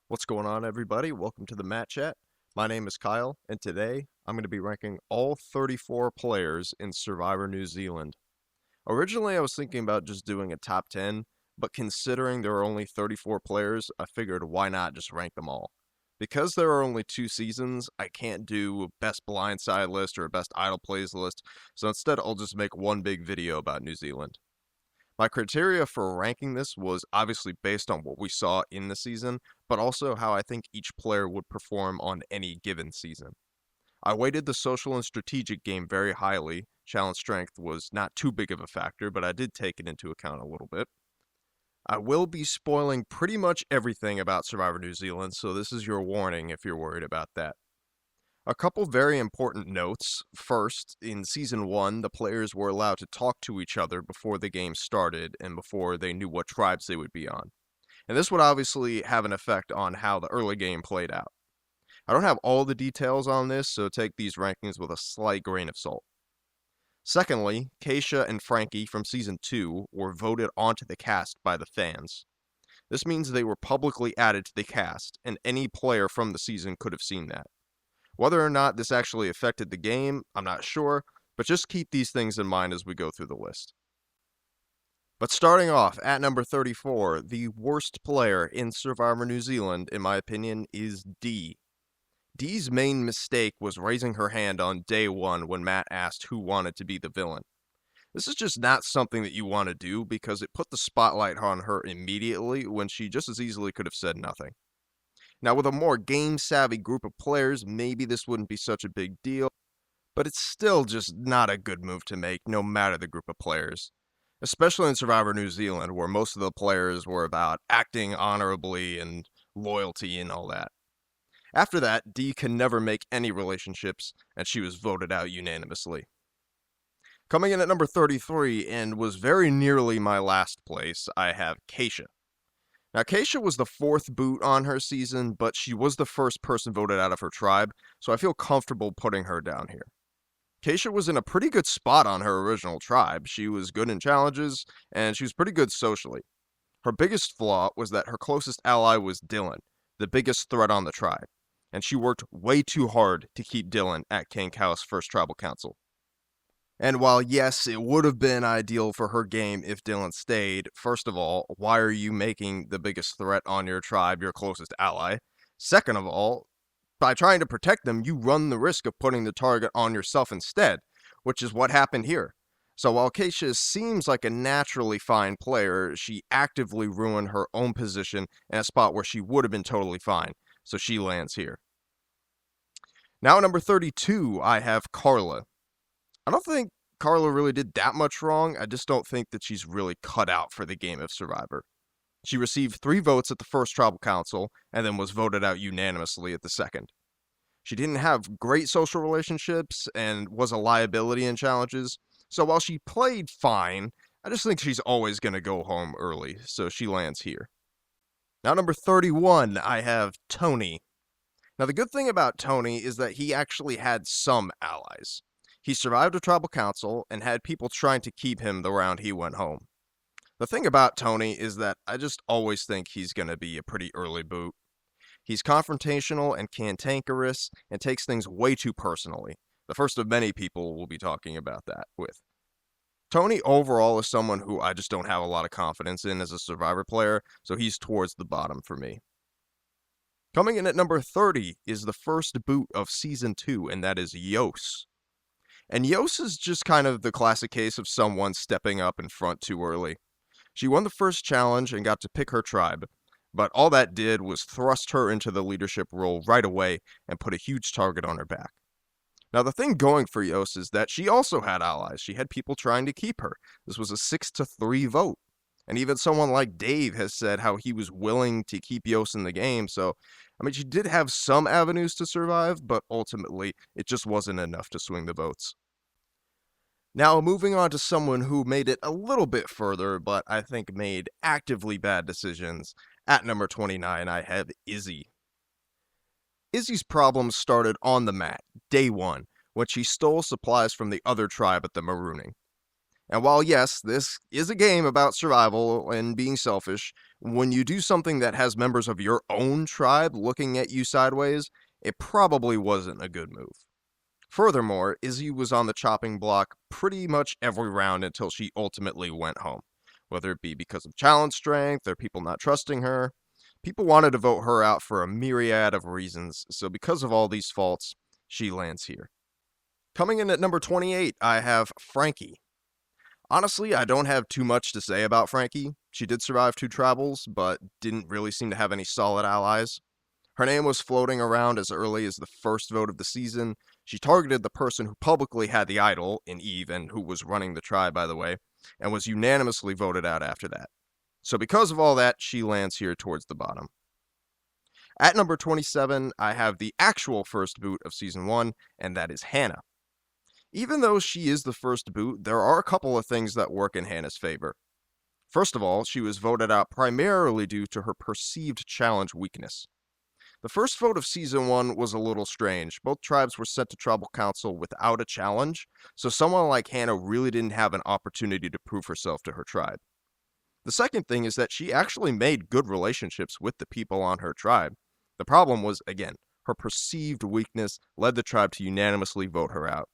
What's going on, everybody? Welcome to the Matt Chat. My name is Kyle, and today I'm going to be ranking all 34 players in Survivor New Zealand. Originally, I was thinking about just doing a top 10, but considering there are only 34 players, I figured why not just rank them all? Because there are only two seasons, I can't do a best blindside list or a best idle plays list, so instead I'll just make one big video about New Zealand. My criteria for ranking this was obviously based on what we saw in the season, but also how I think each player would perform on any given season. I weighted the social and strategic game very highly. Challenge strength was not too big of a factor, but I did take it into account a little bit. I will be spoiling pretty much everything about Survivor New Zealand, so this is your warning if you're worried about that. A couple very important notes. First, in Season 1, the players were allowed to talk to each other before the game started and before they knew what tribes they would be on. And this would obviously have an effect on how the early game played out. I don't have all the details on this, so take these rankings with a slight grain of salt. Secondly, Keisha and Frankie from Season 2 were voted onto the cast by the fans. This means they were publicly added to the cast, and any player from the season could have seen that. Whether or not this actually affected the game, I'm not sure, but just keep these things in mind as we go through the list. But starting off at number 34, the worst player in Survivor New Zealand, in my opinion, is Dee. Dee's main mistake was raising her hand on day one when Matt asked who wanted to be the villain. This is just not something that you want to do because it put the spotlight on her immediately when she just as easily could have said nothing. Now, with a more game-savvy group of players, maybe this wouldn't be such a big deal, but it's still just not a good move to make, no matter the group of players. Especially in Survivor New Zealand, where most of the players were about acting honorably and loyalty and all that. After that, Dee can never make any relationships, and she was voted out unanimously. Coming in at number 33, and was very nearly my last place, I have Keisha. Now, Keisha was the fourth boot on her season, but she was the first person voted out of her tribe, so I feel comfortable putting her down here. Keisha was in a pretty good spot on her original tribe. She was good in challenges, and she was pretty good socially. Her biggest flaw was that her closest ally was Dylan, the biggest threat on the tribe, and she worked way too hard to keep Dylan at King Cow's first tribal council. And while, yes, it would have been ideal for her game if Dylan stayed, first of all, why are you making the biggest threat on your tribe your closest ally? Second of all, by trying to protect them, you run the risk of putting the target on yourself instead, which is what happened here. So while Keisha seems like a naturally fine player, she actively ruined her own position in a spot where she would have been totally fine, so she lands here. Now at number 32, I have Carla. I don't think Carla really did that much wrong. I just don't think that she's really cut out for the game of Survivor. She received 3 votes at the first tribal council and then was voted out unanimously at the second. She didn't have great social relationships and was a liability in challenges, so while she played fine, I just think she's always going to go home early, so she lands here. Now, number 31, I have Tony. Now, the good thing about Tony is that he actually had some allies. He survived a tribal council and had people trying to keep him the round he went home. The thing about Tony is that I just always think he's going to be a pretty early boot. He's confrontational and cantankerous and takes things way too personally. The first of many people we'll be talking about that with. Tony overall is someone who I just don't have a lot of confidence in as a Survivor player, so he's towards the bottom for me. Coming in at number 30 is the first boot of Season 2, and that is Yos. And Yos is just kind of the classic case of someone stepping up in front too early. She won the first challenge and got to pick her tribe, but all that did was thrust her into the leadership role right away and put a huge target on her back. Now, the thing going for Yos is that she also had allies. She had people trying to keep her. This was a 6-3 vote. And even someone like Dave has said how he was willing to keep Yos in the game. So, I mean, she did have some avenues to survive, but ultimately, it just wasn't enough to swing the votes. Now, moving on to someone who made it a little bit further, but I think made actively bad decisions. At number 29, I have Izzy. Izzy's problems started on the mat, day one, when she stole supplies from the other tribe at the Marooning. And while, yes, this is a game about survival and being selfish, when you do something that has members of your own tribe looking at you sideways, it probably wasn't a good move. Furthermore, Izzy was on the chopping block pretty much every round until she ultimately went home, whether it be because of challenge strength or people not trusting her. People wanted to vote her out for a myriad of reasons, so because of all these faults, she lands here. Coming in at number 28, I have Frankie. Honestly, I don't have too much to say about Frankie. She did survive 2 travels, but didn't really seem to have any solid allies. Her name was floating around as early as the first vote of the season. She targeted the person who publicly had the idol, in Eve, and who was running the tribe, by the way, and was unanimously voted out after that. So because of all that, she lands here towards the bottom. At number 27, I have the actual first boot of Season 1, and that is Hannah. Even though she is the first boot, there are a couple of things that work in Hannah's favor. First of all, she was voted out primarily due to her perceived challenge weakness. The first vote of Season 1 was a little strange. Both tribes were sent to Tribal Council without a challenge, so someone like Hannah really didn't have an opportunity to prove herself to her tribe. The second thing is that she actually made good relationships with the people on her tribe. The problem was, again, her perceived weakness led the tribe to unanimously vote her out.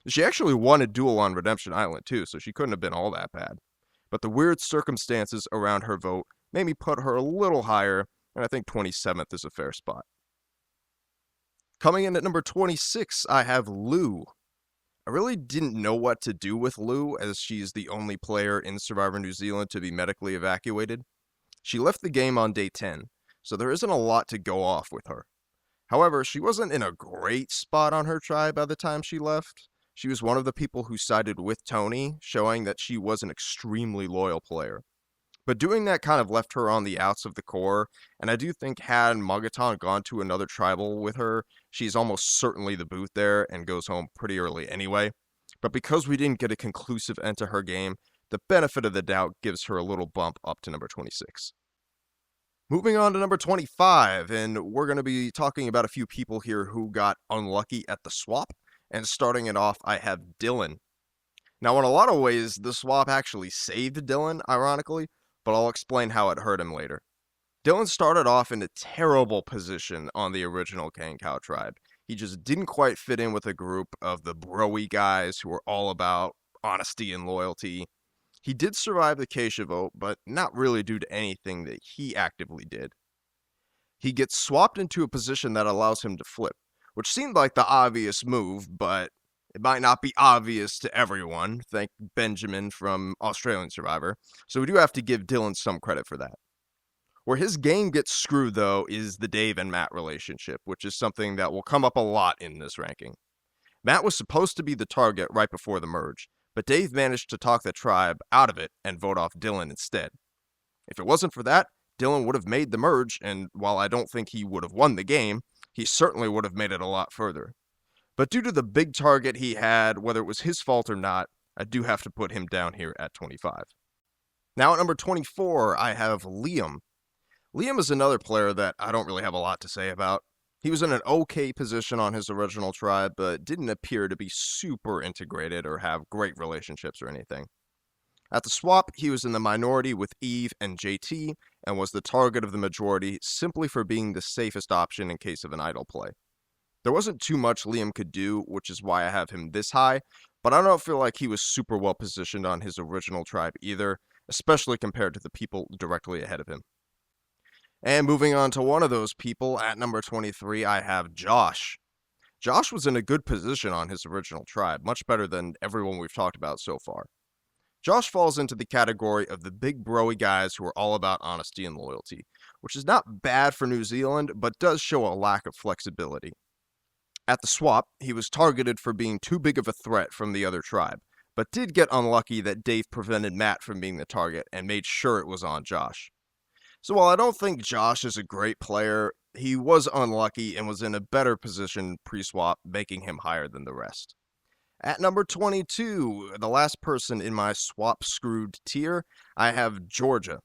She actually won a duel on Redemption Island too, so she couldn't have been all that bad. But the weird circumstances around her vote made me put her a little higher, and I think 27th is a fair spot. Coming in at number 26, I have Lou. I really didn't know what to do with Lou, as she's the only player in Survivor New Zealand to be medically evacuated. She left the game on day 10, so there isn't a lot to go off with her. However, she wasn't in a great spot on her tribe by the time she left. She was one of the people who sided with Tony, showing that she was an extremely loyal player. But doing that kind of left her on the outs of the core, and I do think had Magaton gone to another tribal with her, she's almost certainly the boot there and goes home pretty early anyway. But because we didn't get a conclusive end to her game, the benefit of the doubt gives her a little bump up to number 26. Moving on to number 25, and we're going to be talking about a few people here who got unlucky at the swap. And starting it off, I have Dylan. Now, in a lot of ways, the swap actually saved Dylan, ironically, but I'll explain how it hurt him later. Dylan started off in a terrible position on the original Kang Cow tribe. He just didn't quite fit in with a group of the bro-y guys who were all about honesty and loyalty. He did survive the Keisha vote, but not really due to anything that he actively did. He gets swapped into a position that allows him to flip, which seemed like the obvious move, but it might not be obvious to everyone. Thank Benjamin from Australian Survivor. So we do have to give Dylan some credit for that. Where his game gets screwed, though, is the Dave and Matt relationship, which is something that will come up a lot in this ranking. Matt was supposed to be the target right before the merge, but Dave managed to talk the tribe out of it and vote off Dylan instead. If it wasn't for that, Dylan would have made the merge, and while I don't think he would have won the game, he certainly would have made it a lot further. But due to the big target he had, whether it was his fault or not, I do have to put him down here at 25. Now at number 24, I have Liam. Liam is another player that I don't really have a lot to say about. He was in an okay position on his original tribe, but didn't appear to be super integrated or have great relationships or anything. At the swap, he was in the minority with Eve and JT, and was the target of the majority simply for being the safest option in case of an idle play. There wasn't too much Liam could do, which is why I have him this high, but I don't feel like he was super well positioned on his original tribe either, especially compared to the people directly ahead of him. And moving on to one of those people, at number 23, I have Josh. Josh was in a good position on his original tribe, much better than everyone we've talked about so far. Josh falls into the category of the big broy guys who are all about honesty and loyalty, which is not bad for New Zealand, but does show a lack of flexibility. At the swap, he was targeted for being too big of a threat from the other tribe, but did get unlucky that Dave prevented Matt from being the target and made sure it was on Josh. So while I don't think Josh is a great player, he was unlucky and was in a better position pre-swap, making him higher than the rest. At number 22, the last person in my swap screwed tier, I have Georgia.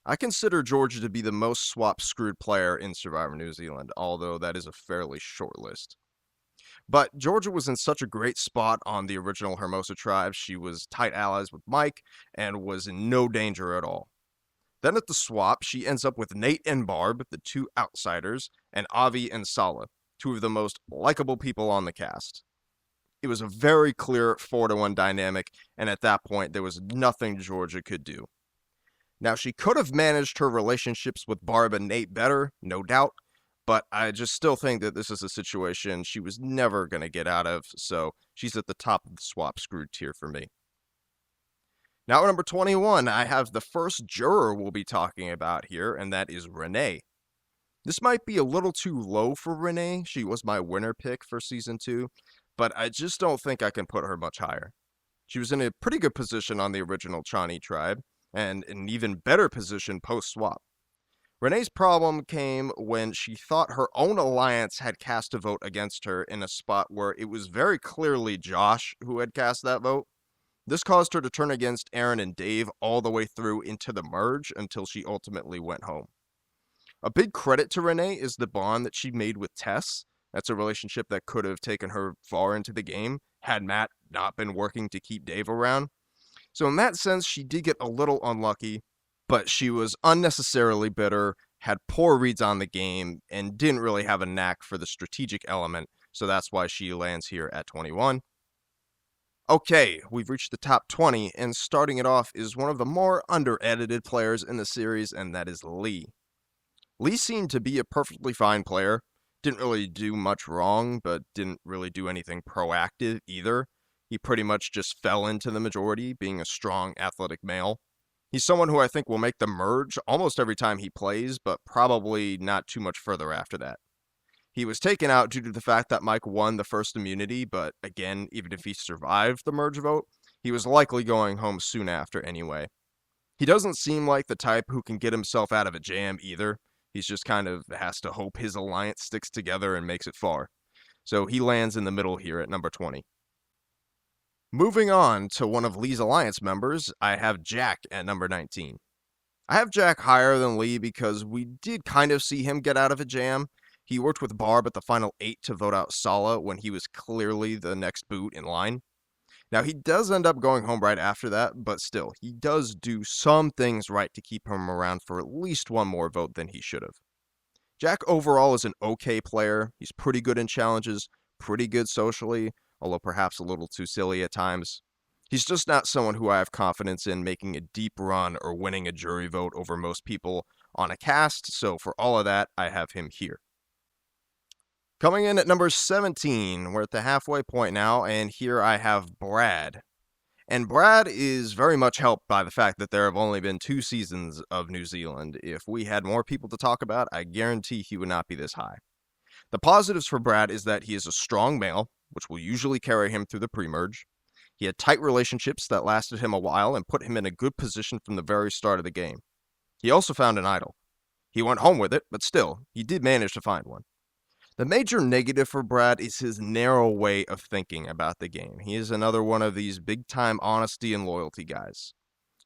I consider Georgia to be the most swap screwed player in Survivor New Zealand, although that is a fairly short list. But Georgia was in such a great spot on the original Hermosa tribe. She was tight allies with Mike and was in no danger at all. Then at the swap, she ends up with Nate and Barb, the two outsiders, and Avi and Sala, two of the most likable people on the cast. It was a very clear 4-to-1 dynamic, and at that point, there was nothing Georgia could do. Now, she could have managed her relationships with Barb and Nate better, no doubt, but I just still think that this is a situation she was never going to get out of, so she's at the top of the swap screw tier for me. Now, at number 21, I have the first juror we'll be talking about here, and that is Renee. This might be a little too low for Renee. She was my winner pick for season 2, but I just don't think I can put her much higher. She was in a pretty good position on the original Chani tribe, and an even better position post-swap. Renee's problem came when she thought her own alliance had cast a vote against her in a spot where it was very clearly Josh who had cast that vote. This caused her to turn against Aaron and Dave all the way through into the merge until she ultimately went home. A big credit to Renee is the bond that she made with Tess. That's a relationship that could have taken her far into the game had Matt not been working to keep Dave around. So in that sense, she did get a little unlucky, but she was unnecessarily bitter, had poor reads on the game, and didn't really have a knack for the strategic element, so that's why she lands here at 21. Okay, we've reached the top 20, and starting it off is one of the more under-edited players in the series, and that is Lee. Lee seemed to be a perfectly fine player, didn't really do much wrong, but didn't really do anything proactive either. He pretty much just fell into the majority, being a strong, athletic male. He's someone who I think will make the merge almost every time he plays, but probably not too much further after that. He was taken out due to the fact that Mike won the first immunity, but again, even if he survived the merge vote, he was likely going home soon after anyway. He doesn't seem like the type who can get himself out of a jam either. He's just kind of has to hope his alliance sticks together and makes it far. So he lands in the middle here at number 20. Moving on to one of Lee's alliance members, I have Jack at number 19. I have Jack higher than Lee because we did kind of see him get out of a jam. He worked with Barb at the final 8 to vote out Sala when he was clearly the next boot in line. Now, he does end up going home right after that, but still, he does do some things right to keep him around for at least one more vote than he should have. Jack overall is an okay player. He's pretty good in challenges, pretty good socially, although perhaps a little too silly at times. He's just not someone who I have confidence in making a deep run or winning a jury vote over most people on a cast, so for all of that, I have him here. Coming in at number 17, we're at the halfway point now, and here I have Brad. And Brad is very much helped by the fact that there have only been 2 seasons of New Zealand. If we had more people to talk about, I guarantee he would not be this high. The positives for Brad is that he is a strong male, which will usually carry him through the pre-merge. He had tight relationships that lasted him a while and put him in a good position from the very start of the game. He also found an idol. He went home with it, but still, he did manage to find one. The major negative for Brad is his narrow way of thinking about the game. He is another one of these big-time honesty and loyalty guys.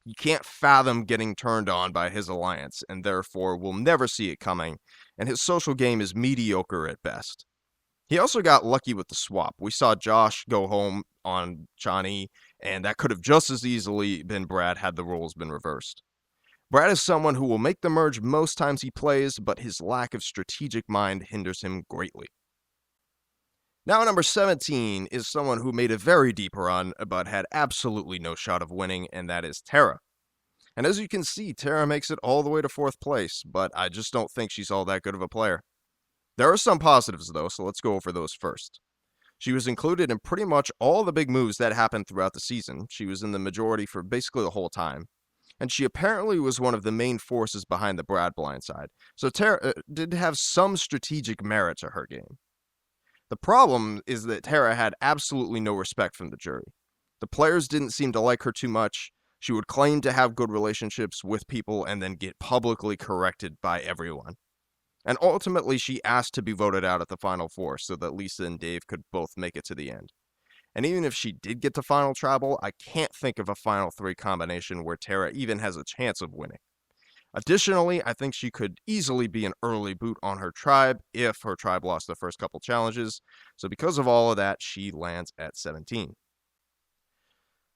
You can't fathom getting turned on by his alliance, and therefore will never see it coming, and his social game is mediocre at best. He also got lucky with the swap. We saw Josh go home on Chani, and that could have just as easily been Brad had the roles been reversed. Brad is someone who will make the merge most times he plays, but his lack of strategic mind hinders him greatly. Now, number 17 is someone who made a very deep run, but had absolutely no shot of winning, and that is Tara. And as you can see, Tara makes it all the way to 4th place, but I just don't think she's all that good of a player. There are some positives, though, so let's go over those first. She was included in pretty much all the big moves that happened throughout the season. She was in the majority for basically the whole time. And she apparently was one of the main forces behind the Brad blindside, so Tara did have some strategic merit to her game. The problem is that Tara had absolutely no respect from the jury. The players didn't seem to like her too much. She would claim to have good relationships with people and then get publicly corrected by everyone. And ultimately, she asked to be voted out at the Final 4 so that Lisa and Dave could both make it to the end. And even if she did get to Final Tribal, I can't think of a Final 3 combination where Tara even has a chance of winning. Additionally, I think she could easily be an early boot on her tribe if her tribe lost the first couple challenges, so because of all of that, she lands at 17.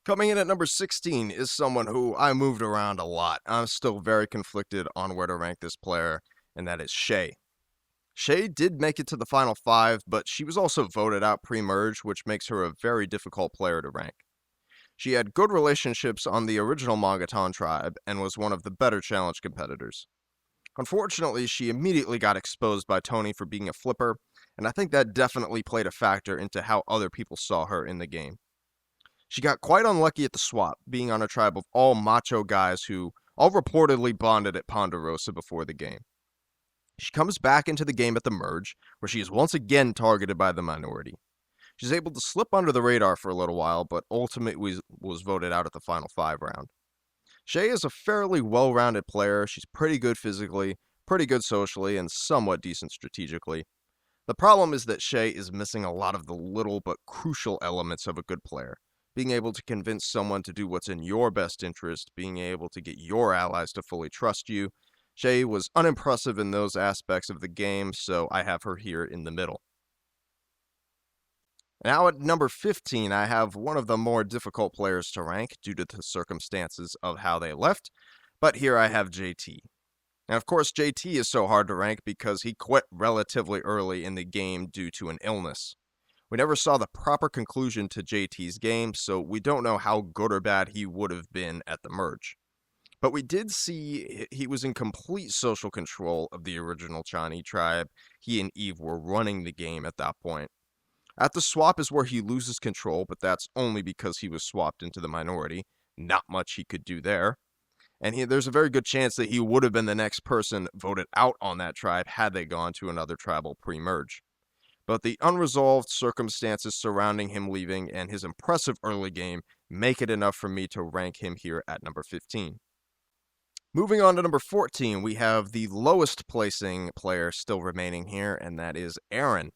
Coming in at number 16 is someone who I moved around a lot. I'm still very conflicted on where to rank this player, and that is Shay. Shay did make it to the final 5, but she was also voted out pre-merge, which makes her a very difficult player to rank. She had good relationships on the original Magaton tribe and was one of the better challenge competitors. Unfortunately, she immediately got exposed by Tony for being a flipper, and I think that definitely played a factor into how other people saw her in the game. She got quite unlucky at the swap, being on a tribe of all macho guys who all reportedly bonded at Ponderosa before the game. She comes back into the game at the merge, where she is once again targeted by the minority. She's able to slip under the radar for a little while, but ultimately was voted out at the final 5 round. Shay is a fairly well-rounded player. She's pretty good physically, pretty good socially, and somewhat decent strategically. The problem is that Shay is missing a lot of the little but crucial elements of a good player. Being able to convince someone to do what's in your best interest, being able to get your allies to fully trust you. Shay was unimpressive in those aspects of the game, so I have her here in the middle. Now at number 15, I have one of the more difficult players to rank due to the circumstances of how they left, but here I have JT. And of course, JT is so hard to rank because he quit relatively early in the game due to an illness. We never saw the proper conclusion to JT's game, so we don't know how good or bad he would have been at the merge. But we did see he was in complete social control of the original Chani tribe. He and Eve were running the game at that point. At the swap is where he loses control, but that's only because he was swapped into the minority. Not much he could do there. And there's a very good chance that he would have been the next person voted out on that tribe had they gone to another tribal pre-merge. But the unresolved circumstances surrounding him leaving and his impressive early game make it enough for me to rank him here at number 15. Moving on to number 14, we have the lowest placing player still remaining here, and that is Aaron.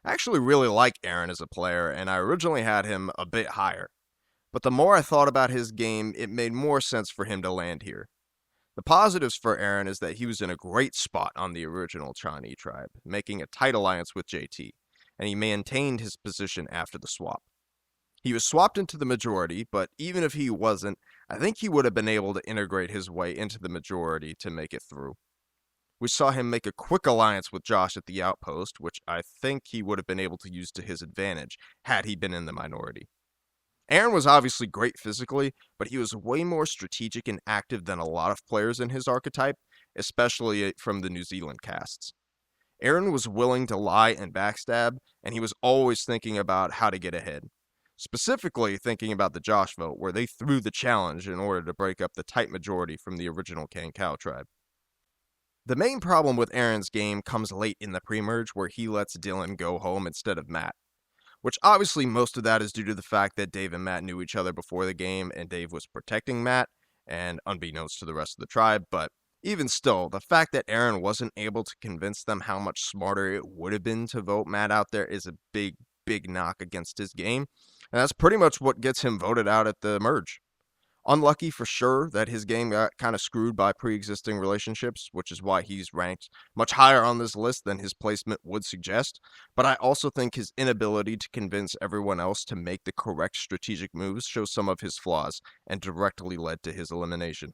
I actually really like Aaron as a player, and I originally had him a bit higher. But the more I thought about his game, it made more sense for him to land here. The positives for Aaron is that he was in a great spot on the original Chani tribe, making a tight alliance with JT, and he maintained his position after the swap. He was swapped into the majority, but even if he wasn't, I think he would have been able to integrate his way into the majority to make it through. We saw him make a quick alliance with Josh at the outpost, which I think he would have been able to use to his advantage had he been in the minority. Aaron was obviously great physically, but he was way more strategic and active than a lot of players in his archetype, especially from the New Zealand casts. Aaron was willing to lie and backstab, and he was always thinking about how to get ahead. Specifically thinking about the Josh vote, where they threw the challenge in order to break up the tight majority from the original Kankau tribe. The main problem with Aaron's game comes late in the pre-merge, where he lets Dylan go home instead of Matt. Which obviously most of that is due to the fact that Dave and Matt knew each other before the game and Dave was protecting Matt, and unbeknownst to the rest of the tribe, but even still, the fact that Aaron wasn't able to convince them how much smarter it would have been to vote Matt out there is a big knock against his game, and that's pretty much what gets him voted out at the merge. Unlucky for sure that his game got kind of screwed by pre-existing relationships, which is why he's ranked much higher on this list than his placement would suggest, but I also think his inability to convince everyone else to make the correct strategic moves shows some of his flaws and directly led to his elimination.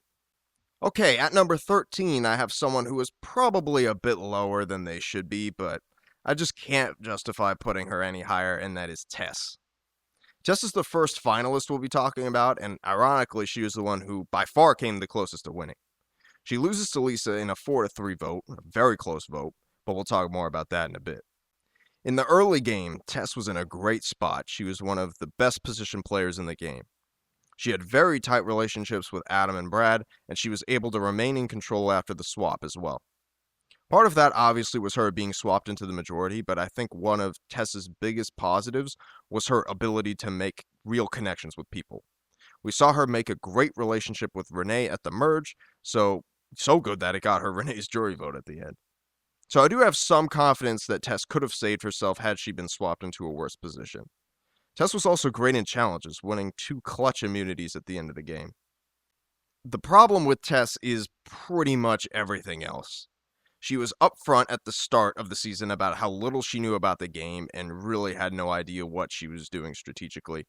Okay, at number 13, I have someone who is probably a bit lower than they should be, but I just can't justify putting her any higher, and that is Tess. Tess is the first finalist we'll be talking about, and ironically, she was the one who by far came the closest to winning. She loses to Lisa in a 4-3 vote, a very close vote, but we'll talk more about that in a bit. In the early game, Tess was in a great spot. She was one of the best position players in the game. She had very tight relationships with Adam and Brad, and she was able to remain in control after the swap as well. Part of that obviously was her being swapped into the majority, but I think one of Tess's biggest positives was her ability to make real connections with people. We saw her make a great relationship with Renee at the merge, so good that it got her Renee's jury vote at the end. So I do have some confidence that Tess could have saved herself had she been swapped into a worse position. Tess was also great in challenges, winning 2 clutch immunities at the end of the game. The problem with Tess is pretty much everything else. She was upfront at the start of the season about how little she knew about the game and really had no idea what she was doing strategically.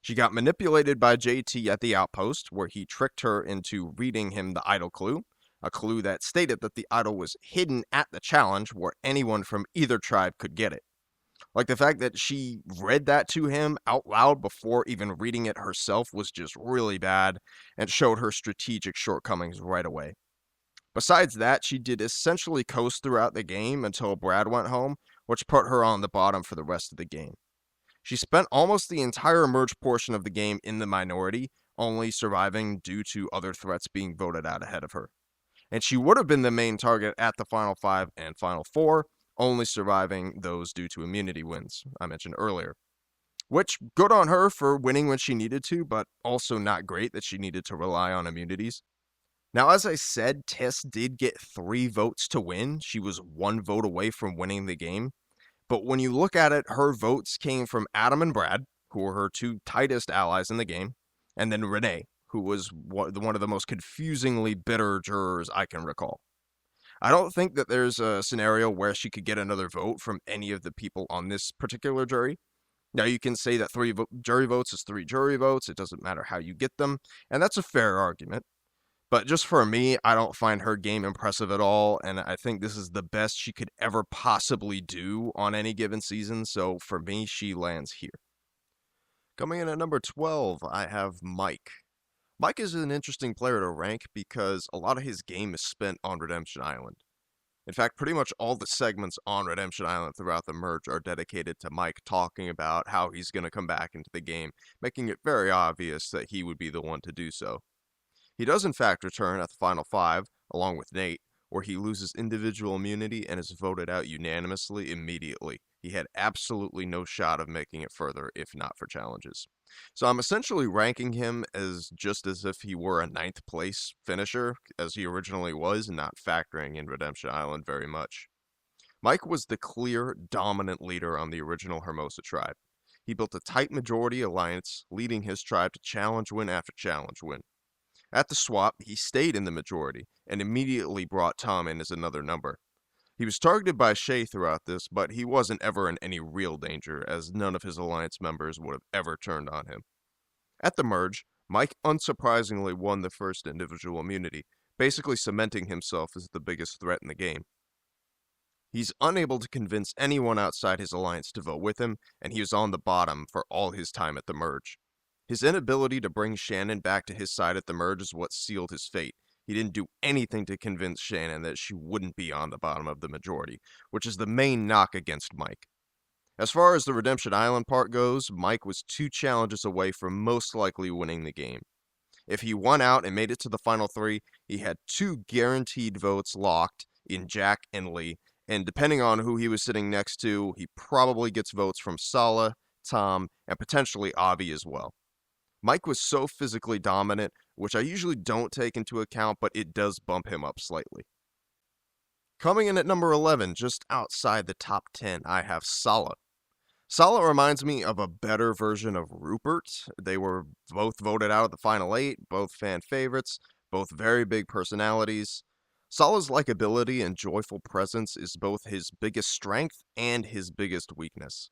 She got manipulated by JT at the outpost, where he tricked her into reading him the idol clue, a clue that stated that the idol was hidden at the challenge where anyone from either tribe could get it. Like the fact that she read that to him out loud before even reading it herself was just really bad and showed her strategic shortcomings right away. Besides that, she did essentially coast throughout the game until Brad went home, which put her on the bottom for the rest of the game. She spent almost the entire merge portion of the game in the minority, only surviving due to other threats being voted out ahead of her. And she would have been the main target at the Final 5 and Final 4, only surviving those due to immunity wins I mentioned earlier. Which, good on her for winning when she needed to, but also not great that she needed to rely on immunities. Now, as I said, Tess did get 3 votes to win. She was 1 vote away from winning the game. But when you look at it, her votes came from Adam and Brad, who were her 2 tightest allies in the game, and then Renee, who was one of the most confusingly bitter jurors I can recall. I don't think that there's a scenario where she could get another vote from any of the people on this particular jury. Now, you can say that 3 jury votes is 3 jury votes. It doesn't matter how you get them, and that's a fair argument. But just for me, I don't find her game impressive at all, and I think this is the best she could ever possibly do on any given season, so for me, she lands here. Coming in at number 12, I have Mike. Mike is an interesting player to rank because a lot of his game is spent on Redemption Island. In fact, pretty much all the segments on Redemption Island throughout the merge are dedicated to Mike talking about how he's going to come back into the game, making it very obvious that he would be the one to do so. He does in fact return at the Final 5, along with Nate, where he loses individual immunity and is voted out unanimously immediately. He had absolutely no shot of making it further if not for challenges. So I'm essentially ranking him as just as if he were a 9th place finisher, as he originally was, and not factoring in Redemption Island very much. Mike was the clear, dominant leader on the original Hermosa tribe. He built a tight majority alliance, leading his tribe to challenge win after challenge win. At the swap, he stayed in the majority and immediately brought Tom in as another number. He was targeted by Shay throughout this, but he wasn't ever in any real danger, as none of his alliance members would have ever turned on him. At the merge, Mike unsurprisingly won the first individual immunity, basically cementing himself as the biggest threat in the game. He's unable to convince anyone outside his alliance to vote with him, and he was on the bottom for all his time at the merge. His inability to bring Shannon back to his side at the merge is what sealed his fate. He didn't do anything to convince Shannon that she wouldn't be on the bottom of the majority, which is the main knock against Mike. As far as the Redemption Island part goes, Mike was 2 challenges away from most likely winning the game. If he won out and made it to the final 3, he had 2 guaranteed votes locked in Jack and Lee, and depending on who he was sitting next to, he probably gets votes from Sala, Tom, and potentially Avi as well. Mike was so physically dominant, which I usually don't take into account, but it does bump him up slightly. Coming in at number 11, just outside the top 10, I have Sala. Sala reminds me of a better version of Rupert. They were both voted out of the final 8, both fan favorites, both very big personalities. Sala's likability and joyful presence is both his biggest strength and his biggest weakness.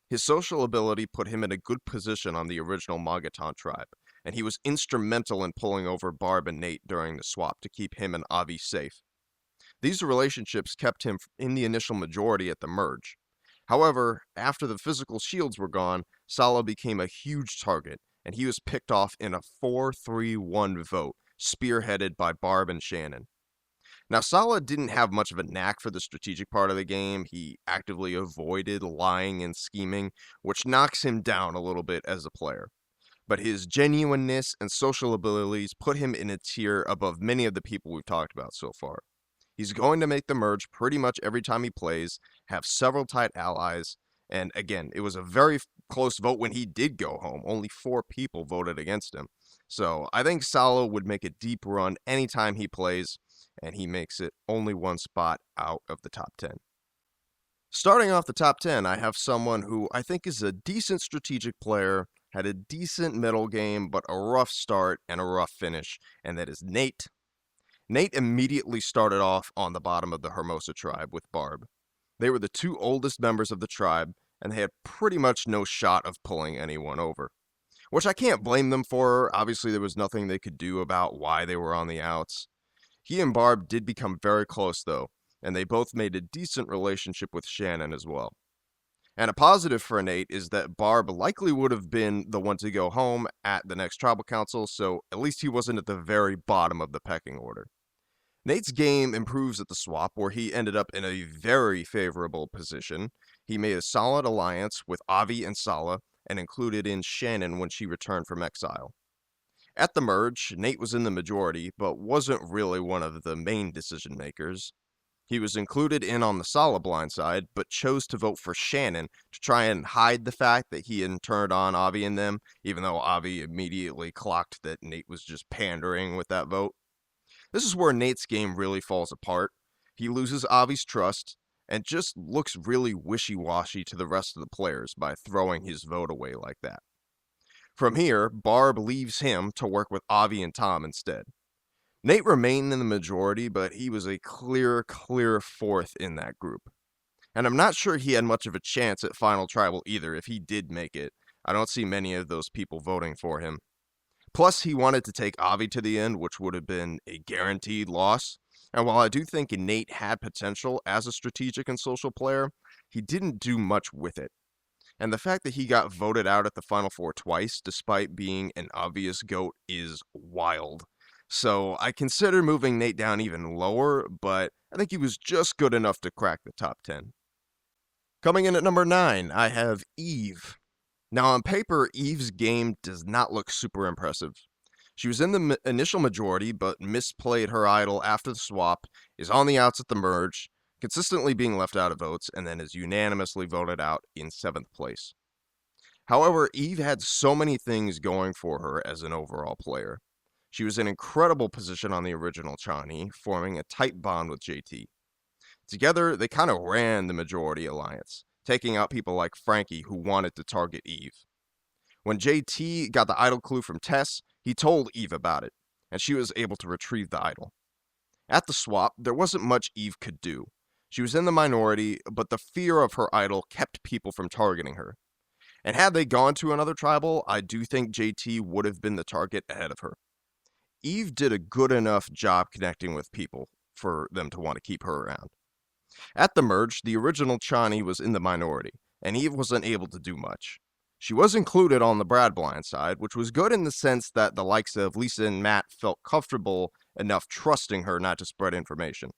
His social ability put him in a good position on the original Magaton tribe, and he was instrumental in pulling over Barb and Nate during the swap to keep him and Avi safe. These relationships kept him in the initial majority at the merge. However, after the physical shields were gone, Sala became a huge target, and he was picked off in a 4-3-1 vote, spearheaded by Barb and Shannon. Now, Sala didn't have much of a knack for the strategic part of the game. He actively avoided lying and scheming, which knocks him down a little bit as a player. But his genuineness and social abilities put him in a tier above many of the people we've talked about so far. He's going to make the merge pretty much every time he plays, have several tight allies, and again, it was a very close vote when he did go home. Only 4 people voted against him. So I think Sala would make a deep run anytime he plays, and he makes it only 1 spot out of the top 10. Starting off the top 10, I have someone who I think is a decent strategic player, had a decent middle game, but a rough start and a rough finish, and that is Nate. Nate immediately started off on the bottom of the Hermosa tribe with Barb. They were the two oldest members of the tribe, and they had pretty much no shot of pulling anyone over. Which I can't blame them for. Obviously, there was nothing they could do about why they were on the outs. He and Barb did become very close, though, and they both made a decent relationship with Shannon as well. And a positive for Nate is that Barb likely would have been the one to go home at the next tribal council, so at least he wasn't at the very bottom of the pecking order. Nate's game improves at the swap, where he ended up in a very favorable position. He made a solid alliance with Avi and Sala, and included in Shannon when she returned from exile. At the merge, Nate was in the majority, but wasn't really one of the main decision makers. He was included in on the Sala blind side, but chose to vote for Shannon to try and hide the fact that he had turned on Avi and them, even though Avi immediately clocked that Nate was just pandering with that vote. This is where Nate's game really falls apart. He loses Avi's trust, and just looks really wishy-washy to the rest of the players by throwing his vote away like that. From here, Barb leaves him to work with Avi and Tom instead. Nate remained in the majority, but he was a clear fourth in that group. And I'm not sure he had much of a chance at Final Tribal either if he did make it. I don't see many of those people voting for him. Plus, he wanted to take Avi to the end, which would have been a guaranteed loss. And while I do think Nate had potential as a strategic and social player, he didn't do much with it. And the fact that he got voted out at the Final Four twice, despite being an obvious GOAT, is wild. So I consider moving Nate down even lower, but I think he was just good enough to crack the top 10. Coming in at number 9, I have Eve. Now on paper, Eve's game does not look super impressive. She was in the initial majority, but misplayed her idol after the swap, is on the outs at the merge, consistently being left out of votes, and then is unanimously voted out in 7th place. However, Eve had so many things going for her as an overall player. She was in incredible position on the original Chani, forming a tight bond with JT. Together, they kind of ran the majority alliance, taking out people like Frankie who wanted to target Eve. When JT got the idol clue from Tess, he told Eve about it, and she was able to retrieve the idol. At the swap, there wasn't much Eve could do. She was in the minority, but the fear of her idol kept people from targeting her. And had they gone to another tribal, I do think JT would have been the target ahead of her. Eve did a good enough job connecting with people for them to want to keep her around. At the merge, the original Chani was in the minority, and Eve wasn't able to do much. She was included on the Brad blind side, which was good in the sense that the likes of Lisa and Matt felt comfortable enough trusting her not to spread information.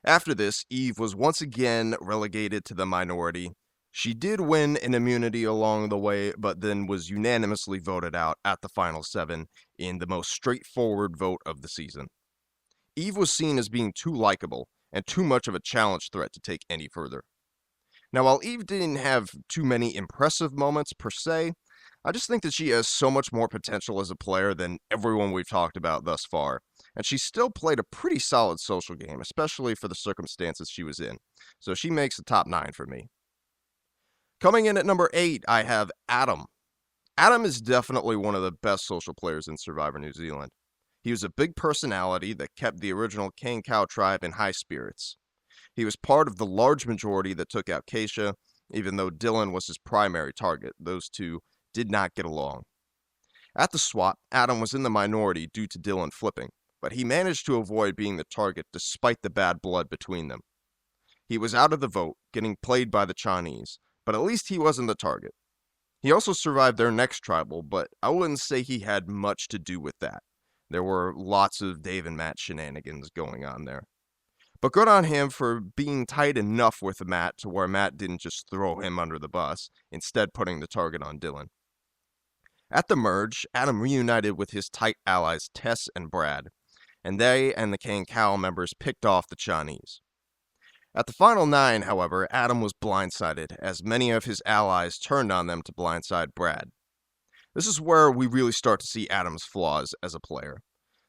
After this, Eve was once again relegated to the minority. She did win an immunity along the way, but then was unanimously voted out at the final 7 in the most straightforward vote of the season. Eve was seen as being too likable and too much of a challenge threat to take any further. Now, while Eve didn't have too many impressive moments per se, I just think that she has so much more potential as a player than everyone we've talked about thus far, and she still played a pretty solid social game, especially for the circumstances she was in, so she makes the top 9 for me. Coming in at number 8, I have Adam. Adam is definitely one of the best social players in Survivor New Zealand. He was a big personality that kept the original Cane Cow tribe in high spirits. He was part of the large majority that took out Keisha, even though Dylan was his primary target. Those two did not get along. At the swap, Adam was in the minority due to Dylan flipping, but he managed to avoid being the target despite the bad blood between them. He was out of the vote, getting played by the Chinese, but at least he wasn't the target. He also survived their next tribal, but I wouldn't say he had much to do with that. There were lots of Dave and Matt shenanigans going on there. But good on him for being tight enough with Matt to where Matt didn't just throw him under the bus, instead putting the target on Dylan. At the merge, Adam reunited with his tight allies Tess and Brad, and they and the Cane Cow members picked off the Chinese. At the final 9, however, Adam was blindsided, as many of his allies turned on them to blindside Brad. This is where we really start to see Adam's flaws as a player.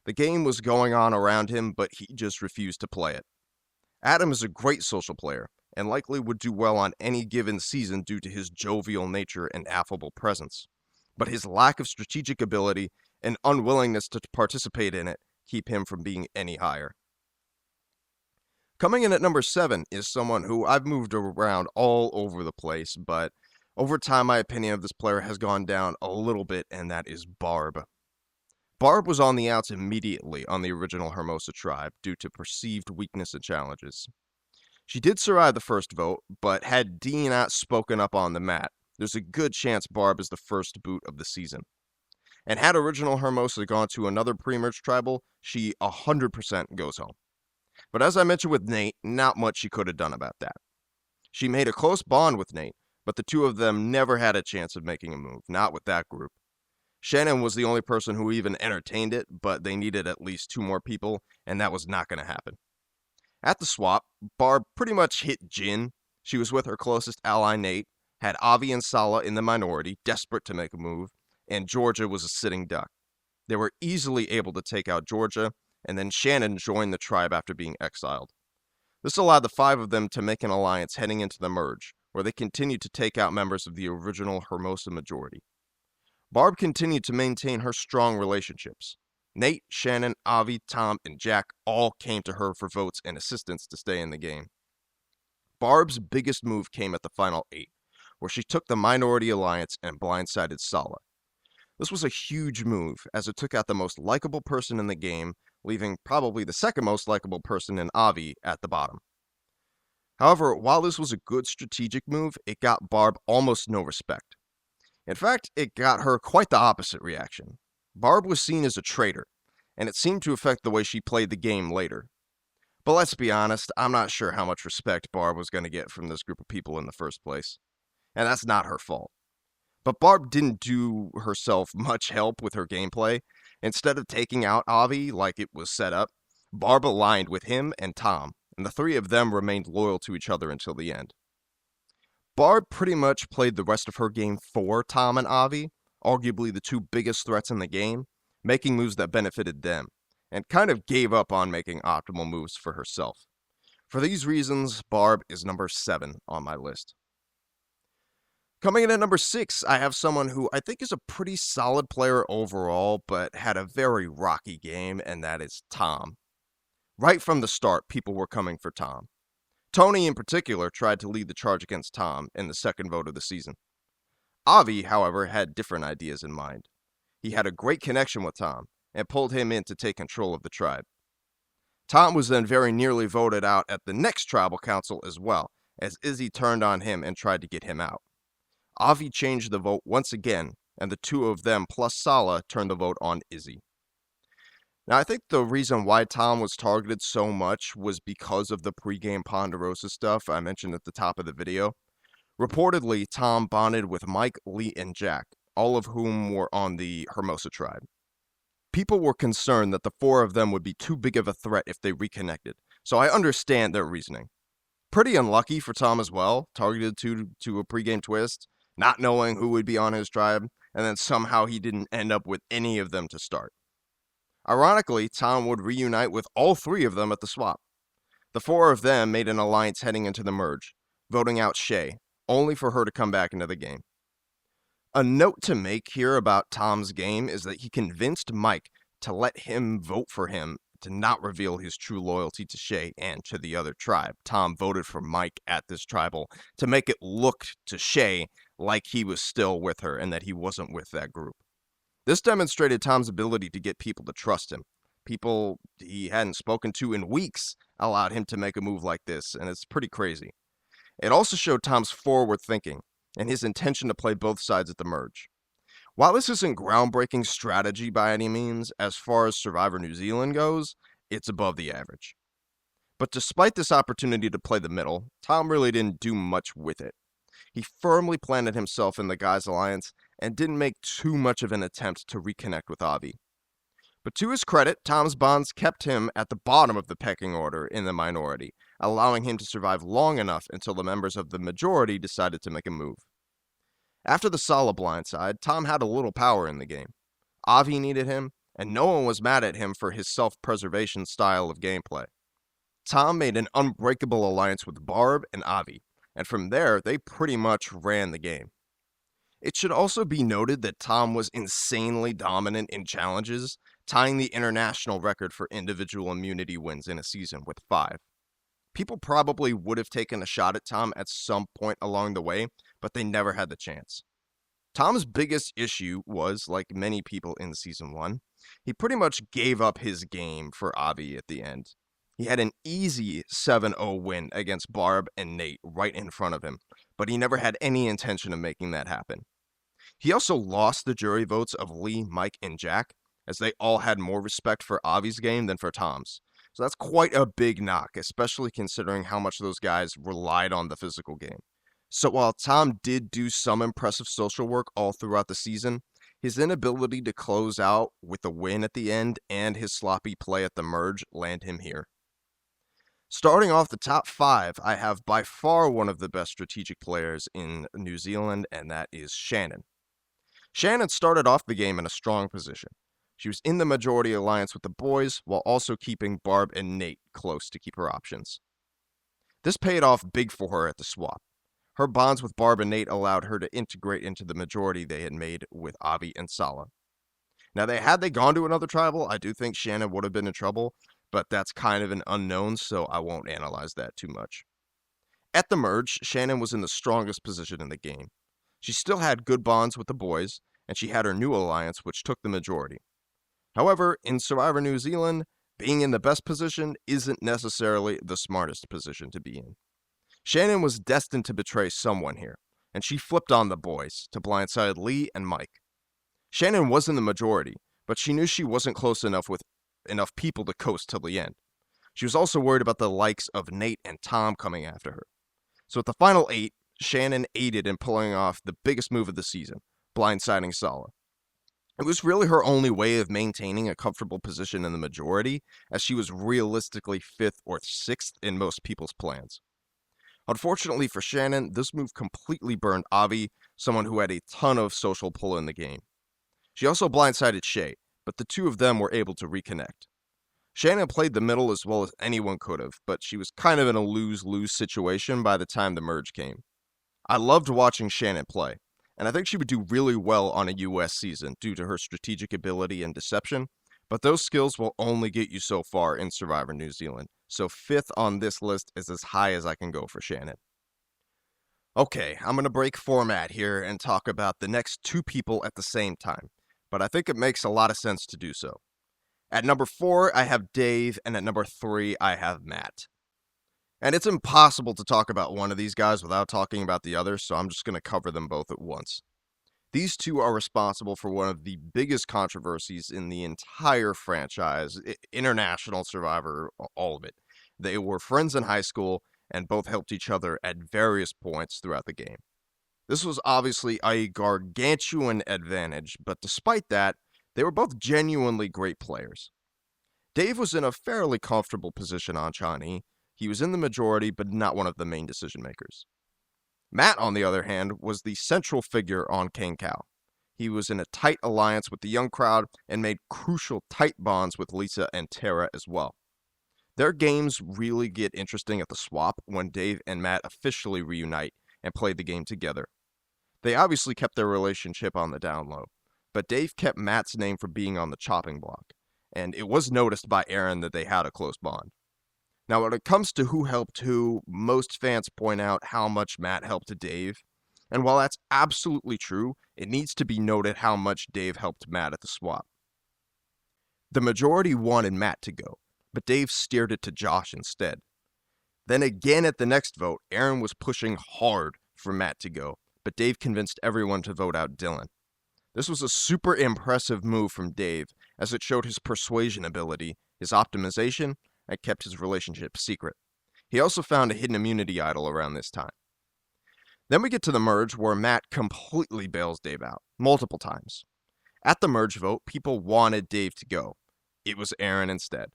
The game was going on around him, but he just refused to play it. Adam is a great social player, and likely would do well on any given season due to his jovial nature and affable presence. but his lack of strategic ability and unwillingness to participate in it keep him from being any higher. Coming in at number 7 is someone who I've moved around all over the place, but over time my opinion of this player has gone down a little bit, and that is Barb. Barb was on the outs immediately on the original Hermosa tribe due to perceived weakness and challenges. She did survive the first vote, but had Dee not spoken up on the mat, there's a good chance Barb is the first boot of the season. And had original Hermosa gone to another pre-merge tribal, she 100% goes home. But as I mentioned with Nate, not much she could have done about that. She made a close bond with Nate, but the two of them never had a chance of making a move, not with that group. Shannon was the only person who even entertained it, but they needed at least 2 more people, and that was not going to happen. At the swap, Barb pretty much hit Jin. She was with her closest ally Nate, had Avi and Sala in the minority, desperate to make a move, and Georgia was a sitting duck. They were easily able to take out Georgia, and then Shannon joined the tribe after being exiled. This allowed the 5 of them to make an alliance heading into the merge, where they continued to take out members of the original Hermosa majority. Barb continued to maintain her strong relationships. Nate, Shannon, Avi, Tom, and Jack all came to her for votes and assistance to stay in the game. Barb's biggest move came at the final 8, where she took the minority alliance and blindsided Sala. This was a huge move, as it took out the most likable person in the game, leaving probably the second most likable person in Avi at the bottom. However, while this was a good strategic move, it got Barb almost no respect. In fact, it got her quite the opposite reaction. Barb was seen as a traitor, and it seemed to affect the way she played the game later. But let's be honest, I'm not sure how much respect Barb was going to get from this group of people in the first place. And that's not her fault. But Barb didn't do herself much help with her gameplay. Instead of taking out Avi like it was set up, Barb aligned with him and Tom, and the 3 of them remained loyal to each other until the end. Barb pretty much played the rest of her game for Tom and Avi, arguably the 2 biggest threats in the game, making moves that benefited them, and kind of gave up on making optimal moves for herself. For these reasons, Barb is number 7 on my list. Coming in at number 6, I have someone who I think is a pretty solid player overall, but had a very rocky game, and that is Tom. Right from the start, people were coming for Tom. Tony, in particular, tried to lead the charge against Tom in the second vote of the season. Avi, however, had different ideas in mind. He had a great connection with Tom, and pulled him in to take control of the tribe. Tom was then very nearly voted out at the next tribal council as well, as Izzy turned on him and tried to get him out. Avi changed the vote once again, and the 2 of them plus Sala turned the vote on Izzy. Now, I think the reason why Tom was targeted so much was because of the pregame Ponderosa stuff I mentioned at the top of the video. Reportedly, Tom bonded with Mike, Lee, and Jack, all of whom were on the Hermosa tribe. People were concerned that the 4 of them would be too big of a threat if they reconnected, so I understand their reasoning. Pretty unlucky for Tom as well, targeted to a pregame twist, not knowing who would be on his tribe, and then somehow he didn't end up with any of them to start. Ironically, Tom would reunite with all 3 of them at the swap. The 4 of them made an alliance heading into the merge, voting out Shay, only for her to come back into the game. A note to make here about Tom's game is that he convinced Mike to let him vote for him to not reveal his true loyalty to Shay and to the other tribe. Tom voted for Mike at this tribal to make it look to Shay like he was still with her and that he wasn't with that group. This demonstrated Tom's ability to get people to trust him. People he hadn't spoken to in weeks allowed him to make a move like this, and it's pretty crazy. It also showed Tom's forward thinking and his intention to play both sides at the merge. While this isn't groundbreaking strategy by any means, as far as Survivor New Zealand goes, it's above the average. But despite this opportunity to play the middle, Tom really didn't do much with it. He firmly planted himself in the Guys Alliance and didn't make too much of an attempt to reconnect with Avi. But to his credit, Tom's bonds kept him at the bottom of the pecking order in the minority, allowing him to survive long enough until the members of the majority decided to make a move. After the Sala blindside, Tom had a little power in the game. Avi needed him, and no one was mad at him for his self-preservation style of gameplay. Tom made an unbreakable alliance with Barb and Avi, and from there, they pretty much ran the game. It should also be noted that Tom was insanely dominant in challenges, tying the international record for individual immunity wins in a season with 5. People probably would have taken a shot at Tom at some point along the way, but they never had the chance. Tom's biggest issue was, like many people in Season 1, he pretty much gave up his game for Avi at the end. He had an easy 7-0 win against Barb and Nate right in front of him, but he never had any intention of making that happen. He also lost the jury votes of Lee, Mike, and Jack, as they all had more respect for Avi's game than for Tom's. So that's quite a big knock, especially considering how much those guys relied on the physical game. So while Tom did do some impressive social work all throughout the season, his inability to close out with a win at the end and his sloppy play at the merge land him here. Starting off the top 5, I have by far one of the best strategic players in New Zealand, and that is Shannon. Shannon started off the game in a strong position. She was in the majority alliance with the boys, while also keeping Barb and Nate close to keep her options. This paid off big for her at the swap. Her bonds with Barb and Nate allowed her to integrate into the majority they had made with Avi and Sala. Now, had they gone to another tribal, I do think Shannon would have been in trouble, but that's kind of an unknown, so I won't analyze that too much. At the merge, Shannon was in the strongest position in the game. She still had good bonds with the boys, and she had her new alliance, which took the majority. However, in Survivor New Zealand, being in the best position isn't necessarily the smartest position to be in. Shannon was destined to betray someone here, and she flipped on the boys to blindside Lee and Mike. Shannon was in the majority, but she knew she wasn't close enough with enough people to coast till the end. She was also worried about the likes of Nate and Tom coming after her. So at the final 8, Shannon aided in pulling off the biggest move of the season, blindsiding Sala. It was really her only way of maintaining a comfortable position in the majority, as she was realistically 5th or 6th in most people's plans. Unfortunately for Shannon, this move completely burned Avi, someone who had a ton of social pull in the game. She also blindsided Shay, but the two of them were able to reconnect. Shannon played the middle as well as anyone could have, but she was kind of in a lose-lose situation by the time the merge came. I loved watching Shannon play, and I think she would do really well on a US season due to her strategic ability and deception, but those skills will only get you so far in Survivor New Zealand, so 5th on this list is as high as I can go for Shannon. Okay, I'm going to break format here and talk about the next 2 people at the same time, but I think it makes a lot of sense to do so. At number 4, I have Dave, and at number 3, I have Matt. And it's impossible to talk about one of these guys without talking about the other, so I'm just going to cover them both at once. These two are responsible for one of the biggest controversies in the entire franchise, International Survivor, all of it. They were friends in high school and both helped each other at various points throughout the game. This was obviously a gargantuan advantage, but despite that, they were both genuinely great players. Dave was in a fairly comfortable position on Chani. He was in the majority, but not one of the main decision makers. Matt, on the other hand, was the central figure on Kang Kao. He was in a tight alliance with the young crowd and made crucial tight bonds with Lisa and Tara as well. Their games really get interesting at the swap when Dave and Matt officially reunite and play the game together. They obviously kept their relationship on the down low, but Dave kept Matt's name from being on the chopping block, and it was noticed by Aaron that they had a close bond. Now, when it comes to who helped who, most fans point out how much Matt helped Dave, and while that's absolutely true, it needs to be noted how much Dave helped Matt at the swap. The majority wanted Matt to go, but Dave steered it to Josh instead. Then again at the next vote, Aaron was pushing hard for Matt to go, but Dave convinced everyone to vote out Dylan. This was a super impressive move from Dave, as it showed his persuasion ability, his optimization, and kept his relationship secret. He also found a hidden immunity idol around this time. Then we get to the merge where Matt completely bails Dave out, multiple times. At the merge vote, people wanted Dave to go. It was Aaron instead.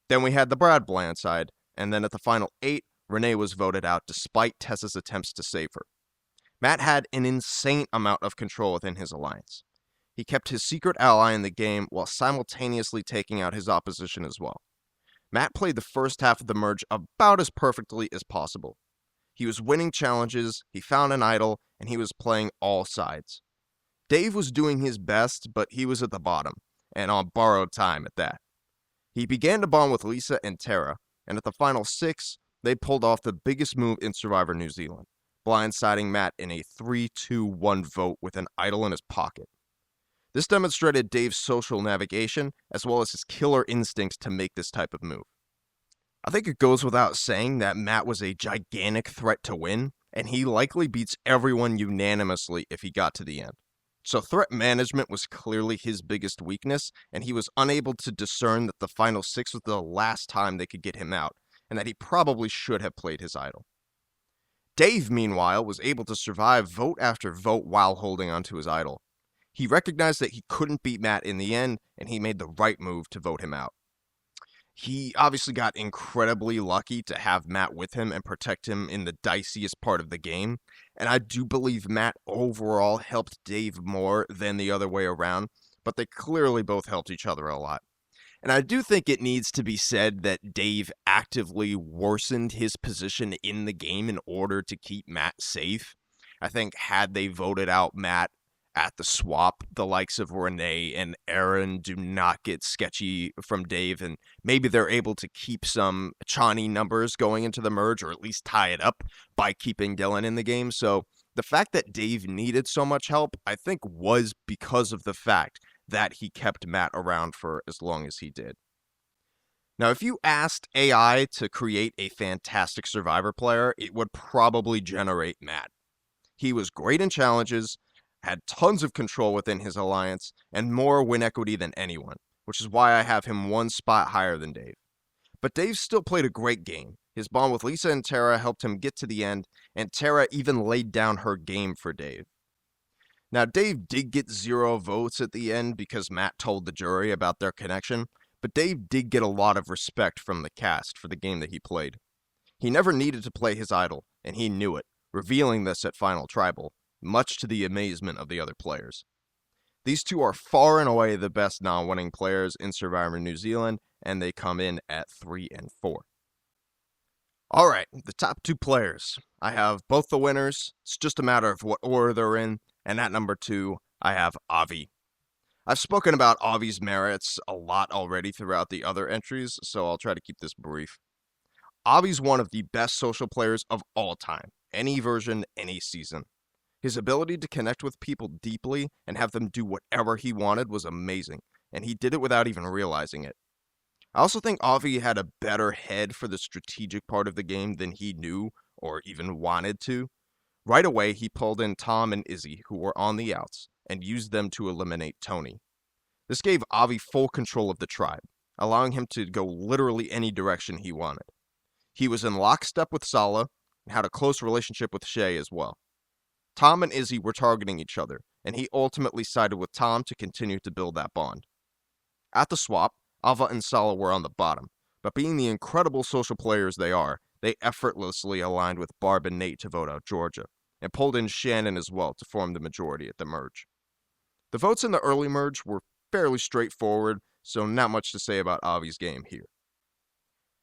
Then we had the Brad blindside, and then at the final 8, Renee was voted out despite Tessa's attempts to save her. Matt had an insane amount of control within his alliance. He kept his secret ally in the game while simultaneously taking out his opposition as well. Matt played the first half of the merge about as perfectly as possible. He was winning challenges, he found an idol, and he was playing all sides. Dave was doing his best, but he was at the bottom, and on borrowed time at that. He began to bond with Lisa and Tara, and at the final 6, they pulled off the biggest move in Survivor New Zealand, blindsiding Matt in a 3-2-1 vote with an idol in his pocket. This demonstrated Dave's social navigation, as well as his killer instincts to make this type of move. I think it goes without saying that Matt was a gigantic threat to win, and he likely beats everyone unanimously if he got to the end. So threat management was clearly his biggest weakness, and he was unable to discern that the final 6 was the last time they could get him out, and that he probably should have played his idol. Dave, meanwhile, was able to survive vote after vote while holding onto his idol. He recognized that he couldn't beat Matt in the end, and he made the right move to vote him out. He obviously got incredibly lucky to have Matt with him and protect him in the diciest part of the game, and I do believe Matt overall helped Dave more than the other way around, but they clearly both helped each other a lot. And I do think it needs to be said that Dave actively worsened his position in the game in order to keep Matt safe. I think had they voted out Matt at the swap, the likes of Renee and Aaron do not get sketchy from Dave, and maybe they're able to keep some Chani numbers going into the merge, or at least tie it up by keeping Dylan in the game. So the fact that Dave needed so much help, I think, was because of the fact that he kept Matt around for as long as he did. Now, if you asked AI to create a fantastic Survivor player, it would probably generate Matt. He was great in challenges, had tons of control within his alliance, and more win equity than anyone, which is why I have him one spot higher than Dave. But Dave still played a great game. His bond with Lisa and Tara helped him get to the end, and Tara even laid down her game for Dave. Now, Dave did get 0 votes at the end because Matt told the jury about their connection, but Dave did get a lot of respect from the cast for the game that he played. He never needed to play his idol, and he knew it, revealing this at Final Tribal, much to the amazement of the other players. These two are far and away the best non-winning players in Survivor New Zealand, and they come in at 3 and 4. Alright, the top 2 players. I have both the winners, it's just a matter of what order they're in, and at number 2, I have Avi. I've spoken about Avi's merits a lot already throughout the other entries, so I'll try to keep this brief. Avi's one of the best social players of all time, any version, any season. His ability to connect with people deeply and have them do whatever he wanted was amazing, and he did it without even realizing it. I also think Avi had a better head for the strategic part of the game than he knew or even wanted to. Right away, he pulled in Tom and Izzy, who were on the outs, and used them to eliminate Tony. This gave Avi full control of the tribe, allowing him to go literally any direction he wanted. He was in lockstep with Sala and had a close relationship with Shay as well. Tom and Izzy were targeting each other, and he ultimately sided with Tom to continue to build that bond. At the swap, Ava and Sala were on the bottom, but being the incredible social players they are, they effortlessly aligned with Barb and Nate to vote out Georgia, and pulled in Shannon as well to form the majority at the merge. The votes in the early merge were fairly straightforward, so not much to say about Avi's game here.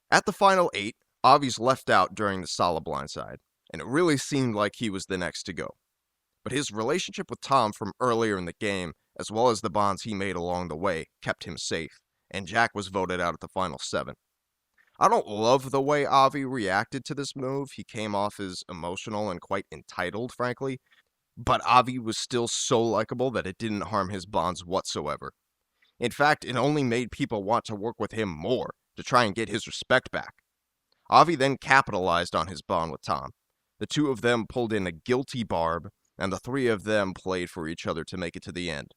At the final 8, Avi's left out during the Sala blindside, and it really seemed like he was the next to go. But his relationship with Tom from earlier in the game, as well as the bonds he made along the way, kept him safe, and Jack was voted out at the final 7. I don't love the way Avi reacted to this move. He came off as emotional and quite entitled, frankly, but Avi was still so likable that it didn't harm his bonds whatsoever. In fact, it only made people want to work with him more to try and get his respect back. Avi then capitalized on his bond with Tom. The two of them pulled in a guilty Barb, and the 3 of them played for each other to make it to the end.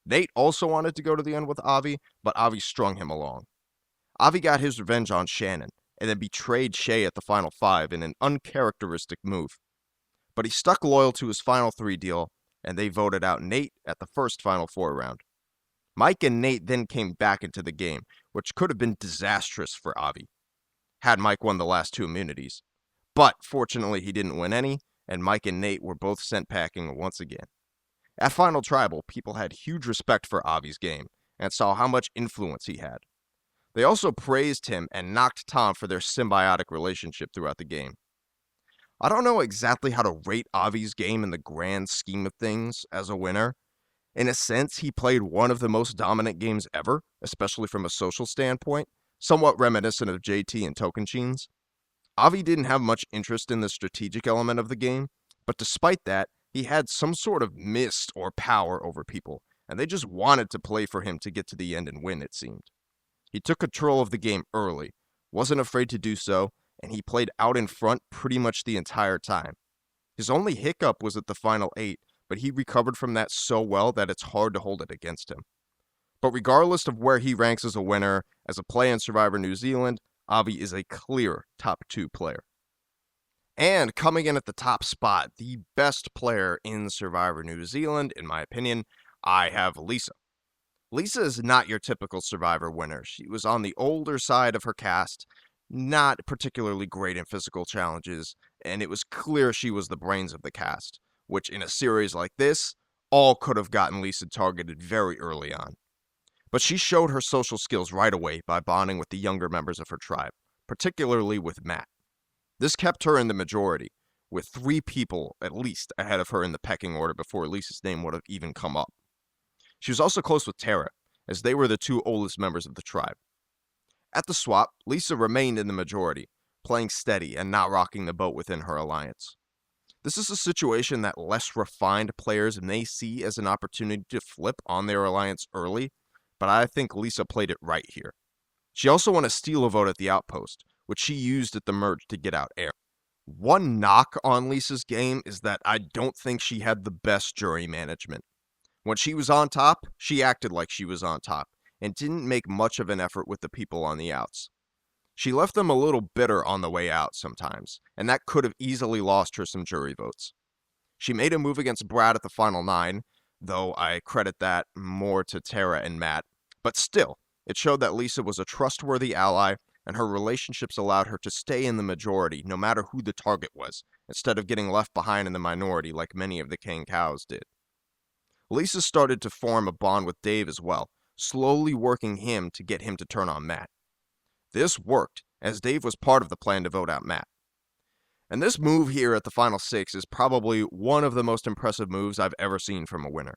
Nate also wanted to go to the end with Avi, but Avi strung him along. Avi got his revenge on Shannon, and then betrayed Shay at the final 5 in an uncharacteristic move. But he stuck loyal to his final 3 deal, and they voted out Nate at the first final 4 round. Mike and Nate then came back into the game, which could have been disastrous for Avi, had Mike won the last 2 immunities. But fortunately he didn't win any, and Mike and Nate were both sent packing once again. At Final Tribal, people had huge respect for Avi's game, and saw how much influence he had. They also praised him and knocked Tom for their symbiotic relationship throughout the game. I don't know exactly how to rate Avi's game in the grand scheme of things as a winner. In a sense, he played one of the most dominant games ever, especially from a social standpoint, somewhat reminiscent of JT and Tocantins. Avi didn't have much interest in the strategic element of the game, but despite that, he had some sort of mist or power over people, and they just wanted to play for him to get to the end and win, it seemed. He took control of the game early, wasn't afraid to do so, and he played out in front pretty much the entire time. His only hiccup was at the final 8, but he recovered from that so well that it's hard to hold it against him. But regardless of where he ranks as a winner, as a play in Survivor New Zealand, Avi is a clear top 2 player. And coming in at the top spot, the best player in Survivor New Zealand, in my opinion, I have Lisa. Lisa is not your typical Survivor winner. She was on the older side of her cast, not particularly great in physical challenges, and it was clear she was the brains of the cast, which in a series like this, all could have gotten Lisa targeted very early on. But she showed her social skills right away by bonding with the younger members of her tribe, particularly with Matt. This kept her in the majority, with 3 people at least ahead of her in the pecking order before Lisa's name would have even come up. She was also close with Tara, as they were the 2 oldest members of the tribe. At the swap, Lisa remained in the majority, playing steady and not rocking the boat within her alliance. This is a situation that less refined players may see as an opportunity to flip on their alliance early, but I think Lisa played it right here. She also won a steal a vote at the outpost, which she used at the merge to get out air. One knock on Lisa's game is that I don't think she had the best jury management. When she was on top, she acted like she was on top, and didn't make much of an effort with the people on the outs. She left them a little bitter on the way out sometimes, and that could have easily lost her some jury votes. She made a move against Brad at the final 9, though I credit that more to Tara and Matt, but still, it showed that Lisa was a trustworthy ally, and her relationships allowed her to stay in the majority no matter who the target was, instead of getting left behind in the minority like many of the King Cows did. Lisa started to form a bond with Dave as well, slowly working him to get him to turn on Matt. This worked, as Dave was part of the plan to vote out Matt. And this move here at the final 6 is probably one of the most impressive moves I've ever seen from a winner.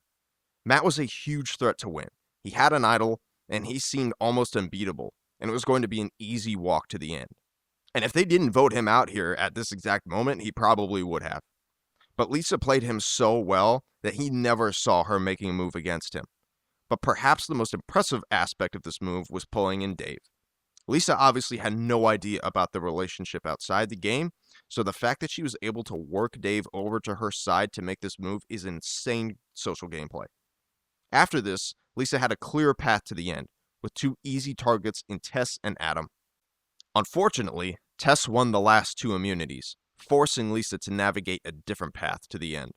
Matt was a huge threat to win. He had an idol, and he seemed almost unbeatable, and it was going to be an easy walk to the end. And if they didn't vote him out here at this exact moment, he probably would have. But Lisa played him so well that he never saw her making a move against him. But perhaps the most impressive aspect of this move was pulling in Dave. Lisa obviously had no idea about the relationship outside the game, so the fact that she was able to work Dave over to her side to make this move is insane social gameplay. After this, Lisa had a clear path to the end, with 2 easy targets in Tess and Adam. Unfortunately, Tess won the last 2 immunities, forcing Lisa to navigate a different path to the end.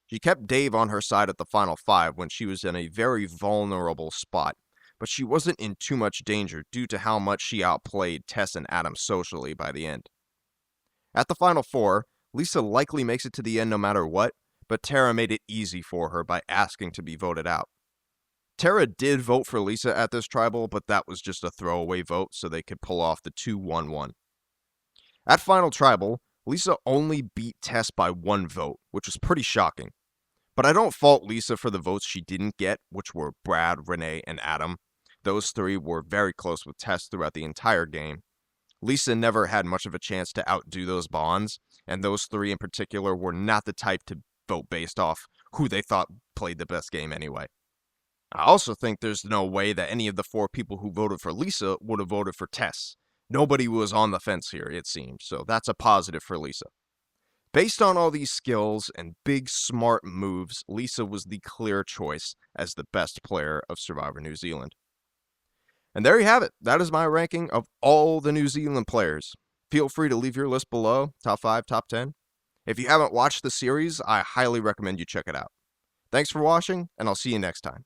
She kept Dave on her side at the final 5 when she was in a very vulnerable spot, but she wasn't in too much danger due to how much she outplayed Tess and Adam socially by the end. At the final 4, Lisa likely makes it to the end no matter what, but Tara made it easy for her by asking to be voted out. Tara did vote for Lisa at this tribal, but that was just a throwaway vote so they could pull off the 2-1-1. At final tribal, Lisa only beat Tess by 1 vote, which was pretty shocking. But I don't fault Lisa for the votes she didn't get, which were Brad, Renee, and Adam. Those 3 were very close with Tess throughout the entire game. Lisa never had much of a chance to outdo those bonds, and those 3 in particular were not the type to vote based off who they thought played the best game anyway. I also think there's no way that any of the 4 people who voted for Lisa would have voted for Tess. Nobody was on the fence here, it seemed, so that's a positive for Lisa. Based on all these skills and big, smart moves, Lisa was the clear choice as the best player of Survivor New Zealand. And there you have it. That is my ranking of all the New Zealand players. Feel free to leave your list below, top 5, top 10. If you haven't watched the series, I highly recommend you check it out. Thanks for watching, and I'll see you next time.